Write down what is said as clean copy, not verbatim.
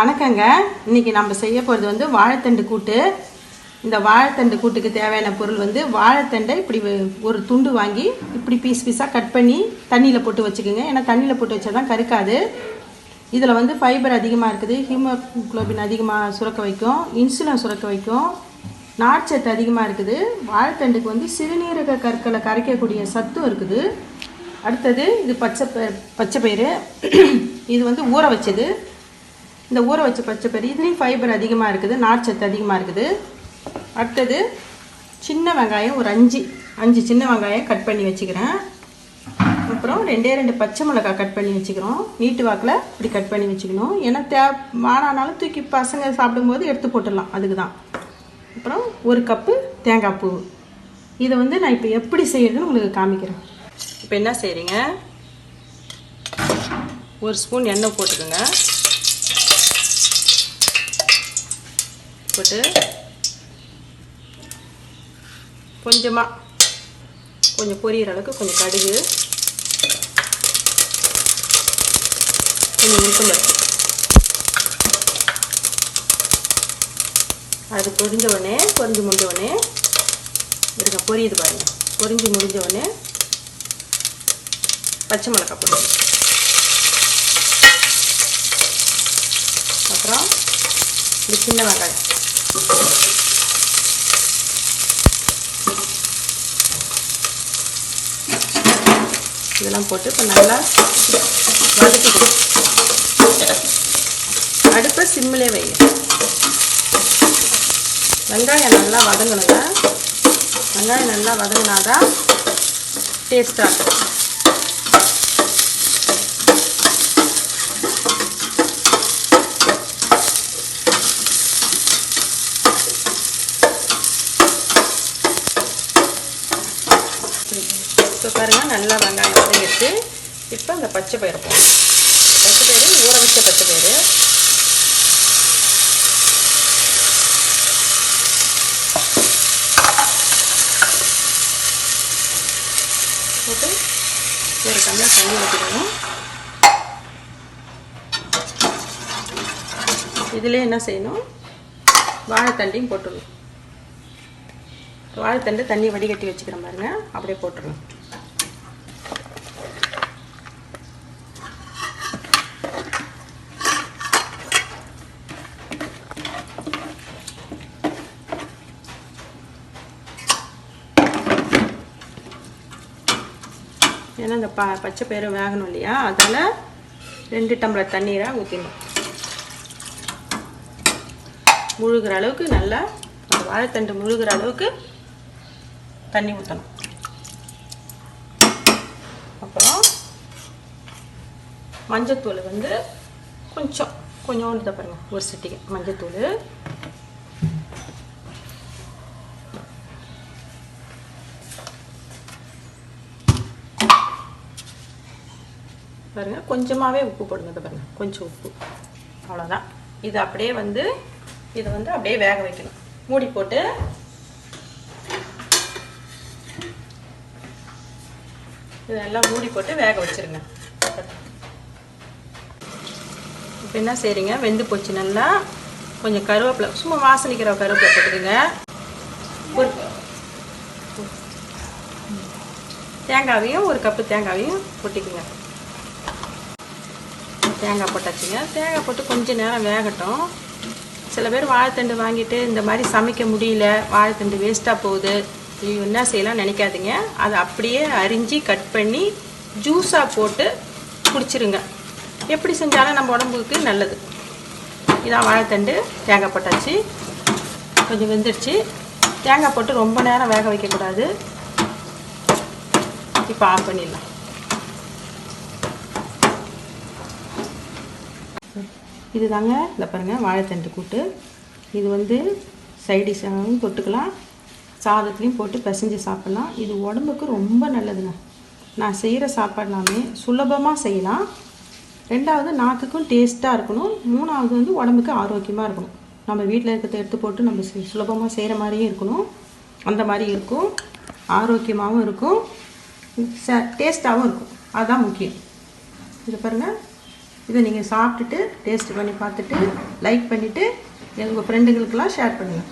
வணக்கங்க. இன்னைக்கு நம்ம செய்ய போகிறது வந்து வாழைத்தண்டு கூட்டு. இந்த வாழைத்தண்டு கூட்டுக்கு தேவையான பொருள் வந்து வாழைத்தண்டை இப்படி ஒரு துண்டு வாங்கி இப்படி பீஸ் பீஸாக கட் பண்ணி தண்ணியில் போட்டு வச்சுக்கோங்க. ஏன்னா தண்ணியில் போட்டு வச்சா தான் கருக்காது. இதில் வந்து ஃபைபர் அதிகமாக இருக்குது, ஹீமோகுளோபின் அதிகமாக சுரக்க வைக்கும், இன்சுலின் சுரக்க வைக்கும், நார்ச்சத்து அதிகமாக இருக்குது. வாழைத்தண்டுக்கு வந்து சிறுநீரக கற்களை கரைக்கக்கூடிய சத்தும் இருக்குது. அடுத்தது இது பச்சை பயிறு, இது வந்து ஊற வச்சது. இந்த ஊற வச்ச பச்சை பயிறு இதுலேயும் ஃபைபர் அதிகமாக இருக்குது, நார்ச்சத்து அதிகமாக இருக்குது. அடுத்தது சின்ன வெங்காயம் ஒரு அஞ்சு சின்ன வெங்காயம் கட் பண்ணி வச்சுக்கிறேன். அப்புறம் ரெண்டு பச்சை மிளகாய் கட் பண்ணி வச்சுக்கிறோம். நீட்டு வாக்கில் இப்படி கட் பண்ணி வச்சுக்கணும். ஏன்னா மானானாலும் தூக்கி பசங்க சாப்பிடும்போது எடுத்து போட்டுடலாம், அதுக்கு தான். அப்புறம் ஒரு கப்பு தேங்காய் பூ. இதை வந்து நான் இப்போ எப்படி செய்யறதுன்னு உங்களுக்கு காமிக்கிறேன். இப்போ என்ன செய்கிறீங்க, ஒரு ஸ்பூன் எண்ணெய் போட்டுக்கோங்க. போட்டு கொஞ்சம் பொரியிற அளவுக்கு கொஞ்சம் கடுகு, கொஞ்சம் உளுத்தம்பருப்பு. அது பொரிஞ்ச உடனே முடிஞ்ச உடனே இருக்க பொரியுது பாருங்க. பொரிஞ்சு முடிஞ்ச உடனே பச்சை மிளகாய் போடுங்க. அப்புறம் இந்த சின்ன வெங்காயம், இதெல்லாம் போட்டு இப்போ நல்லா வதக்கிக்கணும். அடுப்பை சிம்மிலே வைங்க. வெங்காயம் நல்லா வதங்கணுங்க. வெங்காயம் நல்லா வதங்கினாதான் டேஸ்ட்டாக இருக்கும். இப்போ பாருங்கள், நல்லா வெங்காயம் வதங்கிடுச்சு. இப்போ அந்த பச்சை பயிரை போடணும். பச்சை பயிறு ஊற வச்ச பச்சை பயிறு போட்டு ஒரு டம்ளர் தண்ணி ஊற்றிக்கணும். இதில் என்ன செய்யணும், வாழைத்தண்டையும் போட்டுடணும். வாழைத்தண்டு தண்ணி வடிகட்டி வச்சுக்கிறேன் பாருங்க, அப்படியே போட்டுருங்க. ஏன்னா இந்த பச்சை பயிறு வேகணும் இல்லையா, அதனால் 2 டம்ளர் தண்ணீரை ஊற்றிடணும். முழுகிற அளவுக்கு நல்லா வாழைத்தண்டு முழுகிற அளவுக்கு தண்ணி ஊற்றணும். அப்புறம் மஞ்சத்தூள் வந்து கொஞ்சோண்டு தான் பாருங்கள், ஒரு சிட்டிகை மஞ்சத்தூள். பாருங்கள், கொஞ்சமாகவே உப்பு போடுங்க. பாருங்கள், கொஞ்சம் உப்பு, அவ்வளோதான். இது அப்படியே வந்து இதை வந்து அப்படியே வேக வைக்கணும். மூடி போட்டு இதெல்லாம் மூடி போட்டு வேக வச்சிருங்க. இப்போ என்ன செய்றீங்க, வெந்து போச்சு நல்லா. கொஞ்சம் கருவேப்பிலை, சும்மா வாசனைக்கிற கருவேப்பிலை போட்டுக்குங்க. ஒரு தேங்காவையும், ஒரு கப்பு தேங்காவையும் போட்டுக்குங்க. தேங்காய் போட்டாச்சுங்க. தேங்காய் போட்டு கொஞ்சம் நேரம் வேகட்டும். சில பேர் வாழைத்தண்டு வாங்கிட்டு இந்த மாதிரி சமைக்க முடியல, வாழைத்தண்டு வேஸ்ட்டாக போகுது, என்ன செய்யலாம் நினைக்காதீங்க. அதை அப்படியே அரிஞ்சு கட் பண்ணி ஜூஸாக போட்டு குடிச்சிருங்க. எப்படி செஞ்சாலும் நம்ம உடம்புக்கு நல்லது. இதான் வாழைத்தண்டு. தேங்காய் போட்டாச்சு, கொஞ்சம் வெந்துடுச்சு. தேங்காய் போட்டு ரொம்ப நேரம் வேக வைக்கக்கூடாது. இப்போ ஆஃப் பண்ணிடலாம். இது தாங்க, இந்த பாருங்கள் வாழைத்தண்டு கூட்டு. இது வந்து சைடிஷாகவும் தொட்டுக்கலாம், சாதத்துலேயும் போட்டு பிசைஞ்சு சாப்பிட்லாம். இது உடம்புக்கு ரொம்ப நல்லதுங்க. நான் செய்கிற சாப்பாடுலாமே சுலபமாக செய்யலாம். 2வது நாக்குக்கும் டேஸ்ட்டாக இருக்கணும். 3வது வந்து உடம்புக்கு ஆரோக்கியமாக இருக்கணும். நம்ம வீட்டில் இருக்கிறத எடுத்து போட்டு நம்ம சுலபமாக செய்கிற மாதிரியும் இருக்கணும். அந்த மாதிரி இருக்கும், ஆரோக்கியமாகவும் இருக்கும், டேஸ்ட்டாகவும் இருக்கும். அதுதான் முக்கியம். இது பாருங்கள், இதை நீங்கள் சாப்பிட்டுட்டு டேஸ்ட் பண்ணி பார்த்துட்டு லைக் பண்ணிவிட்டு உங்கள் ஃப்ரெண்டுங்களுக்கெல்லாம் ஷேர் பண்ணுங்கள்.